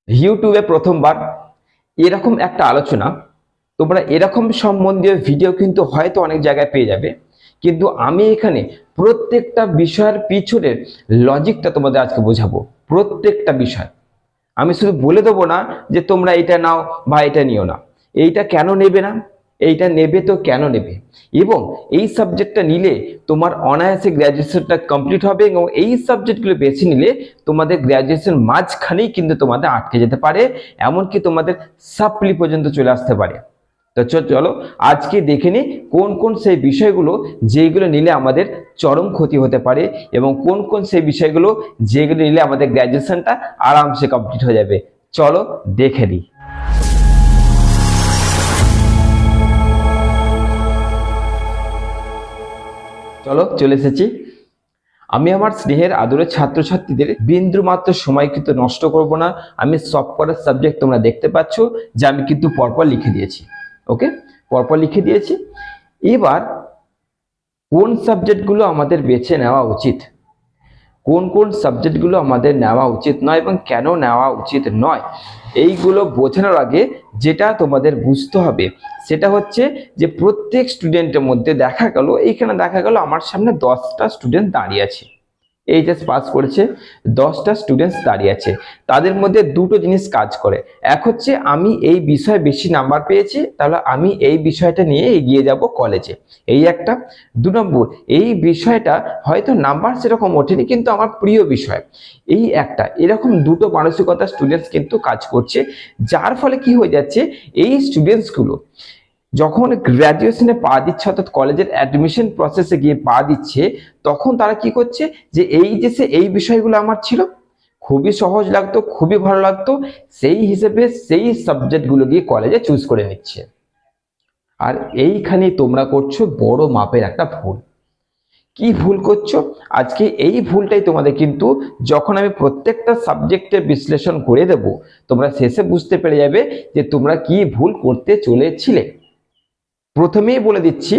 ইউটিউবে প্রথমবার এরকম একটা আলোচনা, তোমরা এরকম সম্বন্ধীয় ভিডিও কিন্তু হয়তো অনেক জায়গায় পেয়ে যাবে, কিন্তু আমি এখানে প্রত্যেকটা বিষয়ের পিছনের লজিকটা তোমাদের আজকে বোঝাবো। প্রত্যেকটা বিষয় আমি শুধু বলে দেবো না যে তোমরা এটা নাও বা এটা নিও না, এইটা কেন নেবে না, এইটা নেবে তো কেন নেবে, এবং এই সাবজেক্টটা নিলে তোমার অনায়াসে গ্র্যাজুয়েশনটা কমপ্লিট হবে, এবং এই সাবজেক্টগুলো বেছে নিলে তোমাদের গ্র্যাজুয়েশন মাঝখানেই কিন্তু তোমাদের আটকে যেতে পারে, এমনকি তোমাদের সাপ্লি পর্যন্ত চলে আসতে পারে। তো চলো আজকে দেখে নিই কোন কোন সেই বিষয়গুলো যেগুলো নিলে আমাদের চরম ক্ষতি হতে পারে, এবং কোন কোন সেই বিষয়গুলো যেগুলো নিলে আমাদের গ্র্যাজুয়েশনটা আরামসে কমপ্লিট হয়ে যাবে। চলো দেখে নিই। চলো চলে এসেছি। আমি আমার স্নেহের আদরের ছাত্রছাত্রীদের বিন্দু মাত্র সময় কিন্তু নষ্ট করব না। আমি সব কটা সাবজেক্ট তোমরা দেখতে পাচ্ছ যে আমি কিন্তু পরপর লিখে দিয়েছি। ওকে, পরপর লিখে দিয়েছি। এবার কোন সাবজেক্টগুলো আমাদের বেছে নেওয়া উচিত, কোন কোন সাবজেক্টগুলো আমাদের নেওয়া উচিত নয় এবং কেন নেওয়া উচিত নয়, এইগুলো বোঝানোর আগে যেটা তোমাদের বুঝতে হবে সেটা হচ্ছে যে প্রত্যেক স্টুডেন্টের মধ্যে দেখা গেল, এইখানে দেখা গেল আমার সামনে 10টা স্টুডেন্ট দাঁড়িয়ে আছে, এইচএস পাস করেছে, 10টা স্টুডেন্টস দাঁড়িয়ে আছে। তাদের মধ্যে দুটো জিনিস কাজ করে। এক হচ্ছে আমি এই বিষয়ে বেশি নাম্বার পেয়েছি, তাহলে আমি এই বিষয়টা নিয়ে এগিয়ে যাব কলেজে, এই একটা। 2 নম্বর, এই বিষয়টা হয়তো নাম্বার সেরকম ওঠেনি কিন্তু আমার প্রিয় বিষয়, এই একটা। এরকম দুটো মানসিকতা স্টুডেন্টস কিন্তু কাজ করছে, যার ফলে কি হয়ে যাচ্ছে, এই স্টুডেন্টসগুলো যখন গ্র্যাজুয়েশনে পা দিচ্ছে, অর্থাৎ কলেজের অ্যাডমিশন প্রসেসে গিয়ে পা দিচ্ছে, তখন তারা কি করছে যে এই যে এই বিষয়গুলো আমার ছিল, খুবই সহজ লাগতো, খুবই ভালো লাগতো, সেই হিসেবে সেই সাবজেক্টগুলো দিয়ে কলেজে চুজ করে নিচ্ছে। আর এইখানে তোমরা করছো বড় মাপের একটা ভুল। কি ভুল করছো? আজকে এই ভুলটাই তোমাদের কিন্তু যখন আমি প্রত্যেকটা সাবজেক্টের বিশ্লেষণ করে দেব, তোমরা শেষে বুঝতে পেরে যাবে যে তোমরা কি ভুল করতে চলেছিলে। প্রথমেই বলে দিচ্ছি,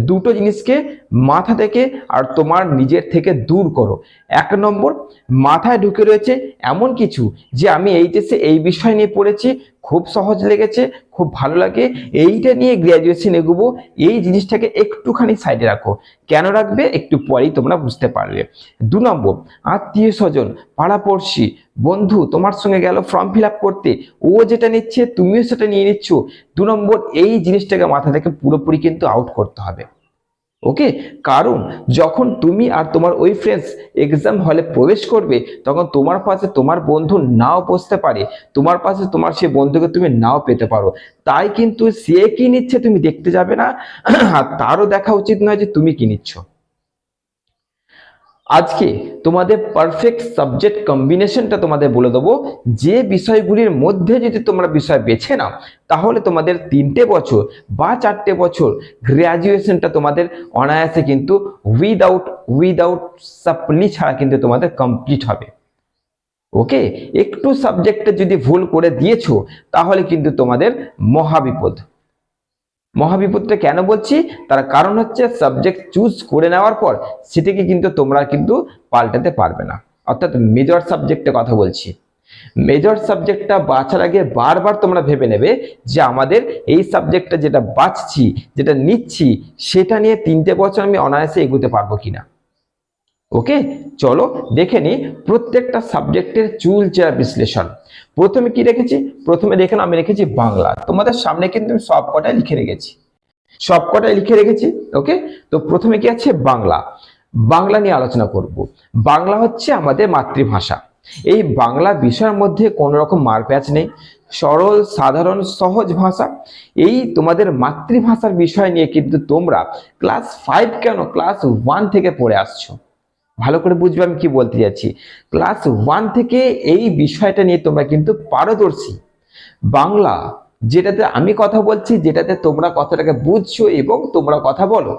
দুটো জিনিসকে মাথা থেকে আর তোমার নিজের থেকে দূর করো। 1 নম্বর, মাথায় ঢুকে রয়েছে এমন কিছু যে আমি এইচএসে এই বিষয় নিয়ে পড়েছি, খুব সহজ লেগেছে, খুব ভালো লাগে, এইটা নিয়ে গ্র্যাজুয়েশন এগোবো, এই জিনিসটাকে একটুখানি সাইডে রাখো। কেন রাখবে একটু পরেই তোমরা বুঝতে পারবে। 2 নম্বর, আত্মীয় স্বজন, পাড়াপড়শি, বন্ধু তোমার সঙ্গে গেল ফর্ম ফিল আপ করতে, ও যেটা নিচ্ছে তুমিও সেটা নিয়ে নিচ্ছ। 2 নম্বর, এই জিনিসটাকে মাথা থেকে পুরোপুরি কিন্তু আউট করতে হবে। ওকে, কারণ যখন তুমি আর তোমার ওই ফ্রেন্ডস এক্সাম হলে প্রবেশ করবে, তখন তোমার পাশে তোমার বন্ধু নাও বসতে পারে, তোমার পাশে তোমার সেই বন্ধুকে তুমি নাও পেতে পারো। তাই কিন্তু সে কি নিচ্ছে তুমি দেখতে যাবে না, আর তারও দেখা উচিত নয় যে তুমি কি নিচ্ছ। আজকে তোমাদের পারফেক্ট সাবজেক্ট কম্বিনেশনটা তোমাদের বলে দেবো, যে বিষয়গুলির মধ্যে যদি তোমরা বিষয় বেছে নাও, তাহলে তোমাদের 3টে বছর বা 4টে বছর গ্র্যাজুয়েশনটা তোমাদের অনায়াসে কিন্তু উইদাউট সাপ্লি ছাড়া কিন্তু তোমাদের কমপ্লিট হবে। ওকে, একটু সাবজেক্টে যদি ভুল করে দিয়েছো তাহলে কিন্তু তোমাদের মহাবিপদ। মহাবিপদটা কেন বলছি, তার কারণ হচ্ছে সাবজেক্ট চুজ করে নেওয়ার পর সেটাকে কিন্তু তোমরা কিন্তু পাল্টাতে পারবে না। অর্থাৎ মেজর সাবজেক্টে কথা বলছি, মেজর সাবজেক্টটা বাছার আগে বারবার তোমরা ভেবে নেবে যে আমাদের এই সাবজেক্টটা যেটা বাছছি, যেটা নিচ্ছি, সেটা নিয়ে 3টে বছর আমি অনায়াসে এগোতে পারবো কিনা। ওকে, চলো দেখে নি প্রত্যেকটা সাবজেক্টের চুলচেরা বিশ্লেষণ। প্রথমে কি রেখেছি, প্রথমে দেখেন আমি রেখেছি বাংলা, তোমাদের সামনে কিন্তু সবকটাই লিখে রেখেছি, সবকটাই লিখে রেখেছি। ওকে, তো প্রথমে কি আছে, বাংলা। বাংলা নিয়ে আলোচনা করব। বাংলা হচ্ছে আমাদের মাতৃভাষা। এই বাংলা বিষয়ের মধ্যে কোনো রকম মারপ্যাচ নেই, সরল সাধারণ সহজ ভাষা। এই তোমাদের মাতৃভাষার বিষয় নিয়ে কিন্তু তোমরা ক্লাস 5 কেন ক্লাস 1 থেকে পড়ে আসছো। ভালো করে বুঝবে আমি কি বলতে যাচ্ছি। ক্লাস 1 থেকে এই বিষয়টা নিয়ে তোমরা কিন্তু পারদর্শী। বাংলা যেটাতে আমি কথা বলছি, যেটাতে তোমরা কথাটাকে বুঝছো এবং তোমরা কথা বলো,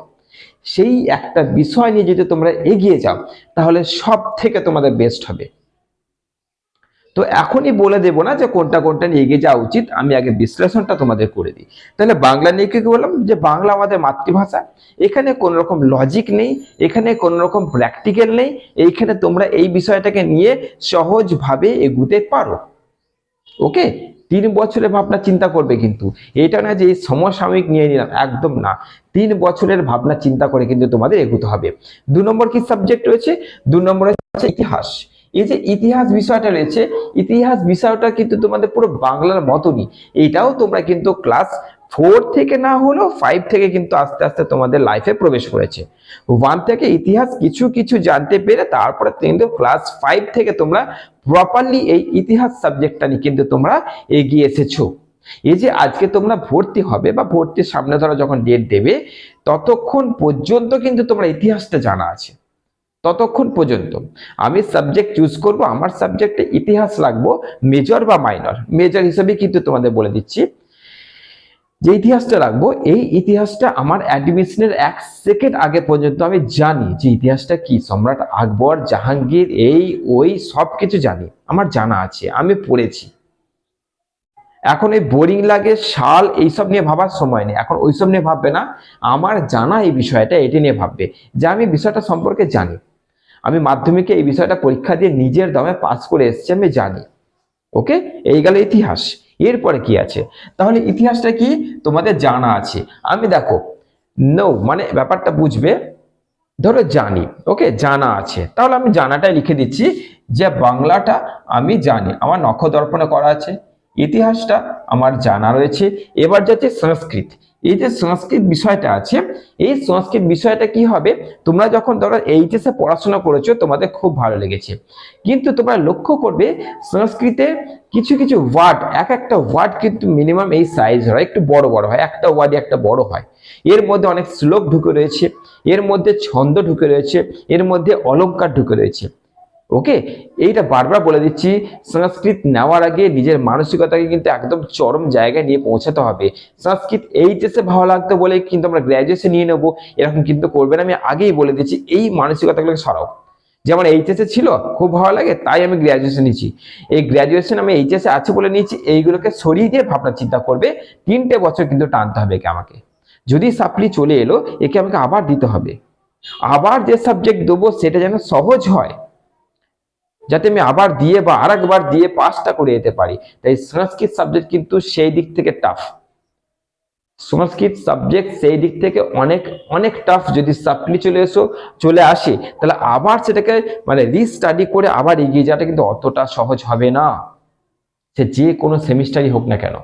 সেই একটা বিষয় নিয়ে যদি তোমরা এগিয়ে যাও তাহলে সব থেকে তোমাদের বেস্ট হবে। তো এখনই বলে দেব না যে কোনটা কোনটা নিয়ে এগিয়ে যাওয়া উচিত, আমি আগে বিশ্লেষণটা তোমাদের করে দিই। তাহলে বাংলা নিয়ে কি বললাম, যে বাংলা আমাদের মাতৃভাষা, এখানে কোনো রকম লজিক নেই, এখানে কোনো রকম প্র্যাকটিক্যাল নেই, এইখানে তোমরা এই বিষয়টাকে নিয়ে সহজভাবে এগুতে পারো। ওকে, 3 বছরের ভাবনা চিন্তা করবে, কিন্তু এটা না যে এই সমসাময়িক নিয়ে নিলাম, একদম না। 3 বছরের ভাবনা চিন্তা করে কিন্তু তোমাদের এগোতে হবে। 2 নম্বর কি সাবজেক্ট রয়েছে? 2 নম্বরে হচ্ছে ইতিহাস। এই যে ইতিহাস বিষয়টা রয়েছে, ইতিহাস বিষয়টা কিন্তু তোমাদের পুরো বাংলার মতনই। এটাও তোমরা কিন্তু ক্লাস 4 থেকে না হলেও 5 থেকে কিন্তু আস্তে আস্তে তোমাদের লাইফে প্রবেশ করেছে। 1 থেকে ইতিহাস কিছু কিছু জানতে পেরে তারপরে কিন্তু ক্লাস 5 থেকে তোমরা প্রপারলি এই ইতিহাস সাবজেক্টটা নিয়ে কিন্তু তোমরা এগিয়ে এসেছো। এই যে আজকে তোমরা ভর্তি হবে বা ভর্তির সামনে ধরো যখন ডেট দেবে, ততক্ষণ পর্যন্ত কিন্তু তোমরা ইতিহাসটা জানা আছে। ততক্ষণ পর্যন্ত আমি সাবজেক্ট চুজ করব, আমার সাবজেক্টে ইতিহাস লাগবো, মেজর বা মাইনর। মেজর হিসেবে কিন্তু তোমাদের বলে দিচ্ছি যে ইতিহাসটা রাখবো, এই ইতিহাসটা আমার অ্যাডমিশনের 1 সেকেন্ড আগে পর্যন্ত আমি জানি যে ইতিহাসটা কি, সম্রাট আকবর, জাহাঙ্গীর, এই ওই সব কিছু জানি, আমার জানা আছে, আমি পড়েছি। এখন এই বোরিং লাগে সাল এইসব নিয়ে ভাবার সময় নেই, এখন ওইসব নিয়ে ভাববে না, আমার জানা এই বিষয়টা, এটি নিয়ে ভাববে যে আমি বিষয়টা সম্পর্কে জানি, আমি মাধ্যমিকে এই বিষয়টা পরীক্ষা দিয়ে নিজের দমে পাস করে এসেছি, আমি জানি। ওকে, এই গেল ইতিহাস। এরপরে কি আছে? তাহলে ইতিহাসটা কি তোমাদের জানা আছে। আমি দেখো নো মানে ব্যাপারটা বুঝবে, ধরো জানি, ওকে জানা আছে, তাহলে আমি জানাটাই লিখে দিচ্ছি যে বাংলাটা আমি জানি, আমার নখদর্পণে করা আছে। ইতিহাসটা আমার জানা রয়েছে। এবার যাচ্ছে সংস্কৃত। এই যে সংস্কৃত বিষয়টা আছে, এই সংস্কৃত বিষয়টা কি হবে, তোমরা যখন ধরো এইচএসে পড়াশোনা করেছো তোমাদের খুব ভালো লেগেছে, কিন্তু তোমরা লক্ষ্য করবে সংস্কৃতে কিছু কিছু ওয়ার্ড, এক একটা ওয়ার্ড কিন্তু মিনিমাম এই সাইজ হয়, একটু বড় বড় হয়, একটা ওয়ার্ড একটা বড় হয়। এর মধ্যে অনেক শ্লোক ঢুকে রয়েছে, এর মধ্যে ছন্দ ঢুকে রয়েছে, এর মধ্যে অলংকার ঢুকে রয়েছে। ওকে, এইটা বারবার বলে দিচ্ছি, সংস্কৃত নেওয়ার আগে নিজের মানসিকতাকে কিন্তু একদম চরম জায়গায় নিয়ে পৌঁছাতে হবে। সংস্কৃত এইচএসে ভালো লাগতো বলে কিন্তু আমরা গ্র্যাজুয়েশন নিয়ে নেবো, এরকম কিন্তু করবে না। আমি আগেই বলে দিচ্ছি, এই মানসিকতাগুলোকে সরাও। যেমন এইচএসে ছিল খুব ভালো লাগে তাই আমি গ্র্যাজুয়েশন নিয়েছি, এই গ্র্যাজুয়েশন আমি এইচএসে আছে বলে নিয়েছি, এইগুলোকে সরিয়ে দিয়ে ভাবনা চিন্তা করবে। 3টে বছর কিন্তু টানতে হবে একে আমাকে, যদি সাপ্লি চলে এলো একে আমাকে আবার দিতে হবে, আবার যে সাবজেক্ট দেবো সেটা যেন সহজ হয়, যাতে আমি আবার দিয়ে বা আরেকবার দিয়ে পাসটা করে যেতে পারি। তাই সংস্কৃত সাবজেক্ট কিন্তু সেই দিক থেকে টাফ, সংস্কৃত সাবজেক্ট সেই দিক থেকে অনেক অনেক টাফ। যদি সাপ্লি চলে আসে তাহলে আবার সেটাকে মানে রিস্টাডি করে আবার এগিয়ে যাওয়াটা কিন্তু অতটা সহজ হবে না, সে যে কোনো সেমিস্টারই হোক না কেন।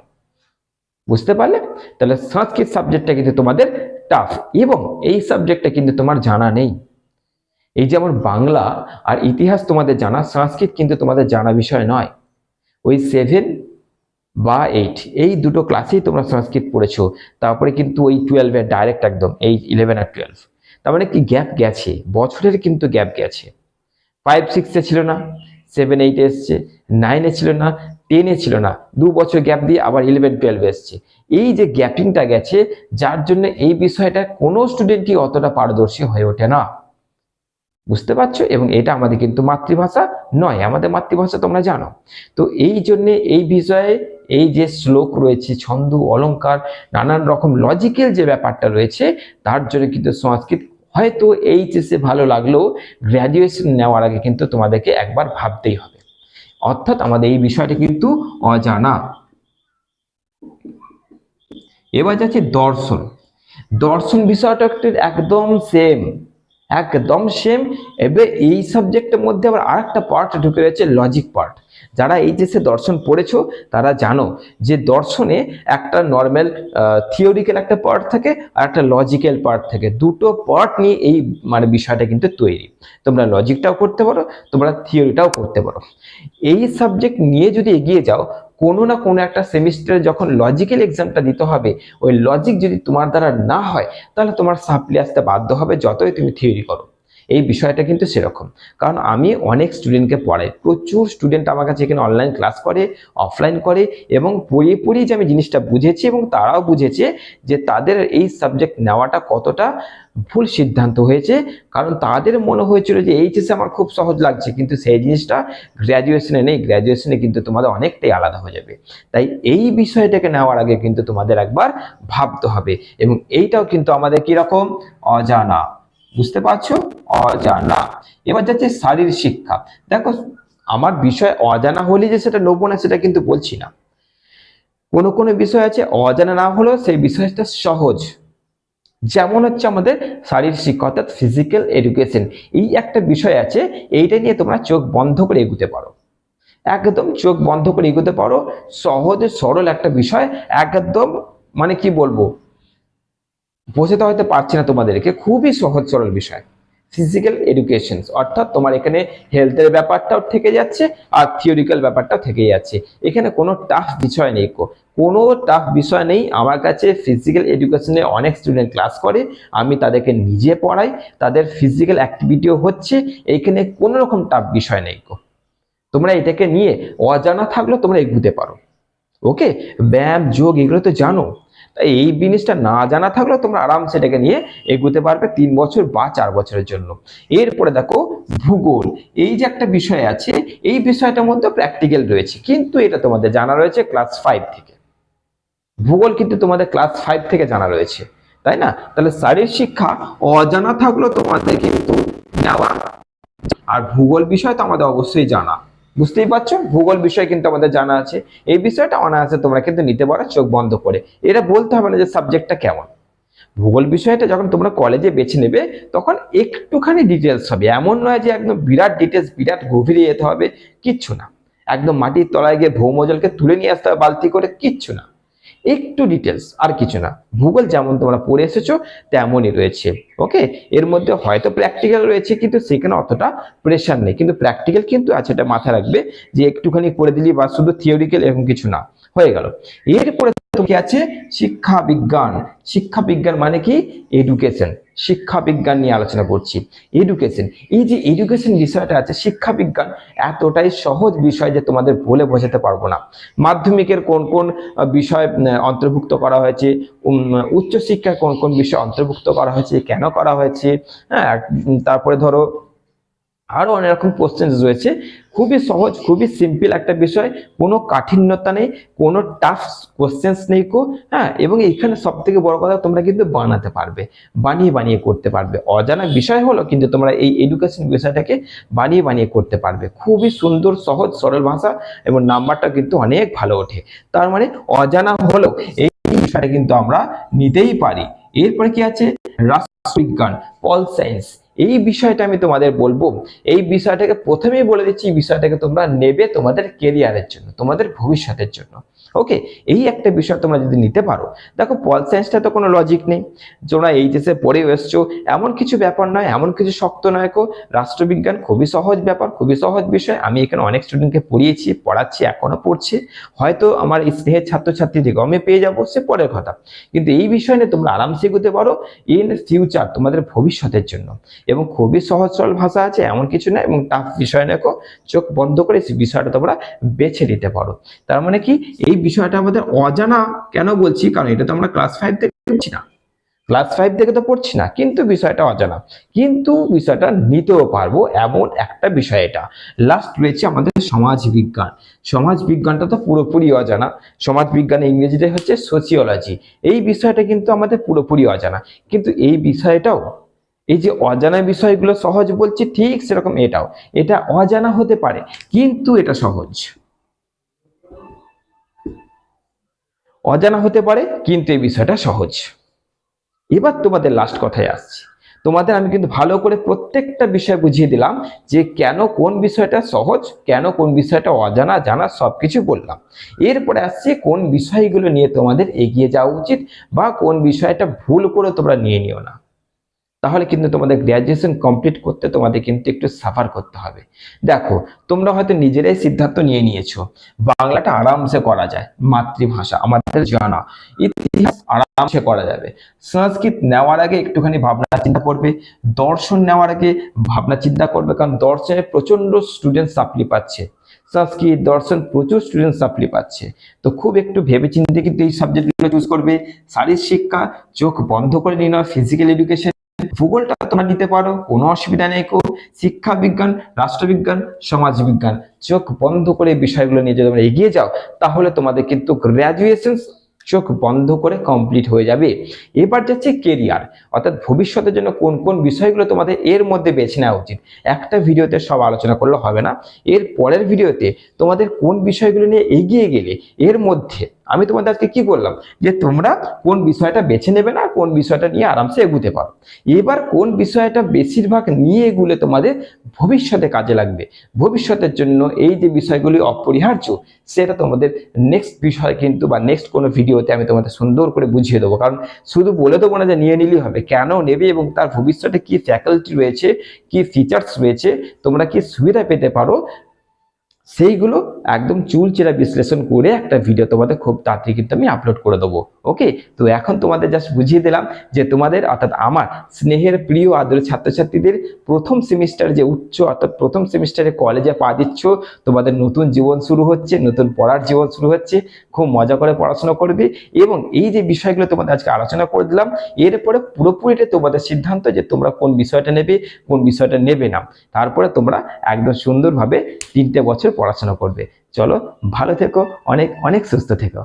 বুঝতে পারলে? তাহলে সংস্কৃত সাবজেক্টটা কিন্তু তোমাদের টাফ, এবং এই সাবজেক্টটা কিন্তু তোমার জানা নেই। এই যেমন বাংলা আর ইতিহাস তোমাদের জানা, সংস্কৃত কিন্তু তোমাদের জানা বিষয় নয়। ওই 7 বা 8 এই দুটো ক্লাসেই তোমরা সংস্কৃত পড়েছো, তারপরে কিন্তু ওই 12-এ ডাইরেক্ট একদম এই 11 আর 12, তার মানে কি গ্যাপ গেছে, বছরের কিন্তু গ্যাপ গেছে। 5-6-এ ছিল না, 7-8-এ এসছে, 9-এ ছিল না, 10-এ ছিল না, 2 বছর গ্যাপ দিয়ে আবার 11-12 এসছে। এই যে গ্যাপিংটা গেছে, যার জন্য এই বিষয়টা কোনো স্টুডেন্টই অতটা পারদর্শী হয়ে ওঠে না। বুঝতে পারছো? এবং এটা আমাদের কিন্তু মাতৃভাষা নয়, আমাদের মাতৃভাষা তোমরা জানো। তো এই জন্য এই বিষয়ে এই যে শ্লোক রয়েছে, ছন্দ, অলংকার, নানান রকম লজিক্যাল যে ব্যাপারটা রয়েছে, তার জন্য কিন্তু সংস্কৃত হয়তো এইচএসে ভালো লাগলেও গ্র্যাজুয়েশন নেওয়ার আগে কিন্তু তোমাদেরকে একবার ভাবতেই হবে। অর্থাৎ আমাদের এই বিষয়টা কিন্তু অজানা। এবার যাচ্ছে দর্শন। দর্শন বিষয়টা একদম সেম, একদম সেম। এবার এই সাবজেক্টের মধ্যে আবার আরেকটা পার্ট ঢুকে রয়েছে, লজিক পার্ট। যারা এইচএসে দর্শন পড়েছো তারা জানো যে দর্শনে একটা নর্মাল থিওরিক্যাল একটা পার্ট থাকে আর একটা লজিক্যাল পার্ট থাকে, দুটো পার্ট নিয়ে এই মানে বিষয়টা কিন্তু তৈরি। তোমরা লজিকটাও করতে পারো, তোমরা থিওরিটাও করতে পারো। এই সাবজেক্ট নিয়ে যদি এগিয়ে যাও, কোনো না কোনো একটা সেমিস্টারে যখন লজিক্যাল এক্সামটা দিতে হবে, ওই লজিক যদি তোমার দ্বারা না হয় তাহলে তোমার সাপ্লি আসতে বাধ্য হবে, যতই তুমি থিওরি করো। এই বিষয়টা কিন্তু সেরকম, কারণ আমি অনেক স্টুডেন্টকে পড়াই, প্রচুর স্টুডেন্ট আমার কাছে এখানে অনলাইন ক্লাস করে, অফলাইন করে, এবং পড়িয়ে পড়িয়ে যে আমি জিনিসটা বুঝেছি এবং তারাও বুঝেছে যে তাদের এই সাবজেক্ট নেওয়াটা কতটা ভুল সিদ্ধান্ত হয়েছে। কারণ তাদের মনে হয়েছিল যে এইচএসে আমার খুব সহজ লাগছে, কিন্তু সেই জিনিসটা গ্র্যাজুয়েশনে নেই, গ্র্যাজুয়েশনে কিন্তু তোমাদের অনেকটাই আলাদা হয়ে যাবে। তাই এই বিষয়টাকে নেওয়ার আগে কিন্তু তোমাদের একবার ভাবতে হবে, এবং এইটাও কিন্তু আমাদের কিরকম অজানা। বুঝতে পারছো? অজানা। এবার যাচ্ছে শারীরিক শিক্ষা। দেখো আমার বিষয় অজানা হলে যে সেটা নেবো না সেটা কিন্তু বলছি না। কোনো কোনো বিষয় আছে অজানা না হলেও সেই বিষয়টা সহজ, যেমন হচ্ছে আমাদের শারীরিক শিক্ষা অর্থাৎ ফিজিক্যাল এডুকেশন। এই একটা বিষয় আছে, এইটা নিয়ে তোমরা চোখ বন্ধ করে এগোতে পারো, একদম চোখ বন্ধ করে এগোতে পারো। সহজ সরল একটা বিষয়, একদম মানে কি বলবো, বোঝাতে হয়তো পারছি না তোমাদেরকে, খুবই সহজ সরল বিষয় ফিজিক্যাল এডুকেশন। অর্থাৎ তোমার এখানে হেলথের ব্যাপারটাও থেকে যাচ্ছে আর থিওরিক্যাল ব্যাপারটাও থেকে যাচ্ছে। এখানে কোনো টাফ বিষয় নেই, কোনো টাফ বিষয় নেই। আমার কাছে ফিজিক্যাল এডুকেশনে অনেক স্টুডেন্ট ক্লাস করে, আমি তাদেরকে নিজে পড়াই, তাদের ফিজিক্যাল অ্যাক্টিভিটিও হচ্ছে। এইখানে কোনো রকম টাফ বিষয় নেই। তোমরা এটাকে নিয়ে অজানা থাকলেও তোমরা এগোতে পারো। ওকে, ব্যায়াম যোগ এগুলো তো জানো, তাই এই জিনিসটা না জানা থাকলেও তোমরা আরামসে এটাকে নিয়ে এগোতে পারবে 3 বছর বা 4 বছরের জন্য। এরপরে দেখো ভূগোল, এই যে একটা বিষয় আছে, এই বিষয়টার মধ্যে প্র্যাকটিক্যাল রয়েছে, কিন্তু এটা তোমাদের জানা রয়েছে ক্লাস 5 থেকে। ভূগোল কিন্তু তোমাদের ক্লাস 5 থেকে জানা রয়েছে, তাই না? তাহলে শারীরিক শিক্ষা অজানা থাকলেও তোমাদের কিন্তু নেওয়া। আর ভূগোল বিষয় তো আমাদের অবশ্যই জানা, বুঝতেই পারছো, ভূগোল বিষয় কিন্তু আমাদের জানা আছে। এই বিষয়টা অনায়াসে তোমরা কিন্তু নিতে পারো চোখ বন্ধ করে। এটা বলতে হবে না যে সাবজেক্টটা কেমন। ভূগোল বিষয়টা যখন তোমরা কলেজে বেছে নেবে তখন একটুখানি ডিটেলস হবে, এমন নয় যে একদম বিরাট ডিটেলস, বিরাট গভীরে যেতে হবে, কিচ্ছু না। একদম মাটির তলায় গিয়ে ভৌমজলকে তুলে নিয়ে আসতে হবে বালতি করে, কিচ্ছু না, একটু ডিটেলস আর কিছু না। ভূগোল যেমন তোমরা পড়ে এসেছো তেমনই রয়েছে। ওকে, এর মধ্যে হয়তো প্র্যাকটিক্যাল রয়েছে কিন্তু সেখানে অতটা প্রেশার নেই, কিন্তু প্র্যাকটিক্যাল কিন্তু আছে, এটা মাথায় রাখবে যে একটুখানি করে দিলি বা শুধু থিওরিক্যাল এরকম কিছু না, হয়ে গেল। এরপরে কি আছে, শিক্ষা বিজ্ঞান। শিক্ষা বিজ্ঞান মানে কি, এডুকেশন। শিক্ষা বিজ্ঞান নিয়ে আলোচনা করছি, এডুকেশন। এই যে এডুকেশন বিষয়টা আছে, শিক্ষা বিজ্ঞান এতটাই সহজ বিষয় যে তোমাদের বলে বোঝাতে পারবো না। মাধ্যমিকের কোন কোন বিষয় অন্তর্ভুক্ত করা হয়েছে, উচ্চশিক্ষার কোন কোন বিষয় অন্তর্ভুক্ত করা হয়েছে, কেন করা হয়েছে, হ্যাঁ, তারপরে ধরো আরো অনেক রকম কোশ্চেন রয়েছে। খুবই সহজ, খুবই সিম্পল একটা বিষয়, কোনো কাঠিন্যতা নেই, কোনো টাফ কোশ্চেন্স নেই হ্যাঁ। এবং এখানে সব থেকে বড় কথা, তোমরা কিন্তু বানাতে পারবে, বানিয়ে বানিয়ে করতে পারবে। অজানা বিষয় হলো কিন্তু তোমরা এই এডুকেশন বিষয়টাকে বানিয়ে বানিয়ে করতে পারবে, খুবই সুন্দর সহজ সরল ভাষা, এবং নাম্বারটা কিন্তু অনেক ভালো ওঠে। তার মানে অজানা হলো এই বিষয়টা কিন্তু আমরা নিতেই পারি। এরপরে কি আছে, রাষ্ট্রবিজ্ঞান, পল সায়েন্স। এই বিষয়টা আমি তোমাদের বলবো, এই বিষয়টাকে প্রথমেই বলে দিচ্ছি, এই বিষয়টাকে তোমরা নেবে তোমাদের কেরিয়ারের জন্য, তোমাদের ভবিষ্যতের জন্য। ওকে, এই একটা বিষয় তোমরা যদি নিতে পারো, দেখো পল সায়েন্সটা তো কোনো লজিক নেই, তোমরা এইচএসে পড়ে এসছো, এমন কিছু ব্যাপার নয়, এমন কিছু শক্ত নয় রাষ্ট্রবিজ্ঞান খুবই সহজ ব্যাপার, খুবই সহজ বিষয়। আমি এখানে অনেক স্টুডেন্টকে পড়িয়েছি, পড়াচ্ছি, এখনো পড়ছে, হয়তো আমার এই স্নেহের ছাত্রছাত্রীদেরকে আমি পেয়ে যাবো, সে পরের কথা। কিন্তু এই বিষয় নিয়ে তোমরা আরামসে এগোতে পারো ইন ফিউচার, তোমাদের ভবিষ্যতের জন্য। এবং খুবই সহজ সরল ভাষা আছে, এমন কিছু না, এবং টাফ বিষয় নেই, চোখ বন্ধ করে সেই বিষয়টা তোমরা বেছে নিতে পারো। তার মানে কি, এই বিষয়টা আমাদের অজানা কেন বলছি, কারণ এটা তো আমরা ক্লাস 5 থেকে পড়ছি না, ক্লাস 5 থেকে তো পড়ছি না, কিন্তু বিষয়টা অজানা, কিন্তু বিষয়টা নিতেও পারবো এমন একটা বিষয় এটা। লাস্ট রয়েছে আমাদের সমাজ বিজ্ঞান। সমাজ বিজ্ঞানটা তো পুরোপুরি অজানা, সমাজ বিজ্ঞান ইংরেজিতে হচ্ছে সোসিওলজি। এই বিষয়টা কিন্তু আমাদের পুরোপুরি অজানা, কিন্তু এই বিষয়টাও, এই যে অজানা বিষয়গুলো সহজ বলছি, ঠিক সেরকম এটাও, এটা অজানা হতে পারে কিন্তু এটা সহজ। অজানা হতে পারে কিন্তু এই বিষয়টা সহজ। এবার তোমাদের লাস্ট কথায় আসছি, তোমাদের আমি কিন্তু ভালো করে প্রত্যেকটা বিষয় বুঝিয়ে দিলাম যে কেন কোন বিষয়টা সহজ, কেন কোন বিষয়টা অজানা, জানা সবকিছু বললাম। এরপরে আসছে কোন বিষয়গুলো নিয়ে তোমাদের এগিয়ে যাওয়া উচিত, বা কোন বিষয়টা ভুল করে তোমরা নিয়ে নিও না। তাহলে কিন্তু তোমাদের গ্র্যাজুয়েশন কমপ্লিট করতে তোমাদের কিন্তু একটু সাফার করতে হবে। দেখো, তোমরা হয়তো নিজেরাই সিদ্ধান্ত নিয়ে নিয়েছো বাংলাটা আরামসে করা যায়, মাতৃভাষা আমাদের জানা, ইতিহাস আরামসে করা যাবে। সংস্কৃত নেওয়ার আগে একটুখানি ভাবনা চিন্তা করবে, দর্শন নেওয়ার আগে ভাবনা চিন্তা করবে, কারণ দর্শনে প্রচন্ড স্টুডেন্ট সাপ্লি পাচ্ছে, সংস্কৃত দর্শন প্রচুর স্টুডেন্ট সাপ্লি পাচ্ছে। তো খুব একটু ভেবেচিন্তে কিন্তু এই সাবজেক্টগুলো চুজ করবে। শারীরিক শিক্ষা চোখ বন্ধ করে নিয়ে নাও, ফিজিক্যাল এডুকেশন, ভূগোলটা তোমরা নিতে পারো, কোনো অসুবিধা নেই শিক্ষা বিজ্ঞান, রাষ্ট্রবিজ্ঞান, সমাজ বিজ্ঞান, চোখ বন্ধ করে বিষয়গুলো নিয়ে যদি তোমরা এগিয়ে যাও, তাহলে তোমাদের কিন্তু গ্র্যাজুয়েশন চোখ বন্ধ করে কমপ্লিট হয়ে যাবে। এবার যাচ্ছে কেরিয়ার, অর্থাৎ ভবিষ্যতের জন্য কোন কোন বিষয়গুলো তোমাদের এর মধ্যে বেছে নেওয়া উচিত। একটা ভিডিওতে সব আলোচনা করলে হবে না, এর পরের ভিডিওতে তোমাদের কোন বিষয়গুলো নিয়ে এগিয়ে গেলে এর মধ্যে আমি তোমাদের আজকে কি বললাম যে তোমরা কোন বিষয়টা বেছে নেবে না, কোন বিষয়টা নিয়ে আরামসে এগুতে পারো। এবার কোন বিষয়টা বেশিরভাগ নিয়ে এগুলে তোমাদের ভবিষ্যতে কাজে লাগবে, ভবিষ্যতের জন্য এই যে বিষয়গুলি অপরিহার্য, সেটা তোমাদের নেক্সট বিষয় কিন্তু বা নেক্সট কোনো ভিডিওতে আমি তোমাদের সুন্দর করে বুঝিয়ে দেবো। কারণ শুধু বলে দেবো না যে নিয়ে নিলেই হবে, কেন নেবে এবং তার ভবিষ্যতে কি ফ্যাকাল্টি রয়েছে, কি ফিচার্স রয়েছে, তোমরা কি সুবিধা পেতে পারো, সেইগুলো একদম চুলচেরা বিশ্লেষণ করে একটা ভিডিও তোমাদের খুব তাড়াতাড়ি কিন্তু আমি আপলোড করে দেবো। ওকে, তো এখন তোমাদের জাস্ট বুঝিয়ে দিলাম যে তোমাদের অর্থাৎ আমার স্নেহের প্রিয় আদরের ছাত্রছাত্রীদের প্রথম সেমিস্টার যে অর্থাৎ প্রথম সেমিস্টারে কলেজে পা দিচ্ছ, তোমাদের নতুন জীবন শুরু হচ্ছে, নতুন পড়ার জীবন শুরু হচ্ছে, খুব মজা করে পড়াশোনা করবে। এবং এই যে বিষয়গুলো তোমাদের আজকে আলোচনা করে দিলাম, এরপরে পুরোপুরিটা তোমাদের সিদ্ধান্ত যে তোমরা কোন বিষয়টা নেবে, কোন বিষয়টা নেবে না। তারপরে তোমরা একদম সুন্দরভাবে 3টে বছর পড়াশোনা করবে। চলো, ভালো থেকো, অনেক অনেক সুস্থ থেকো।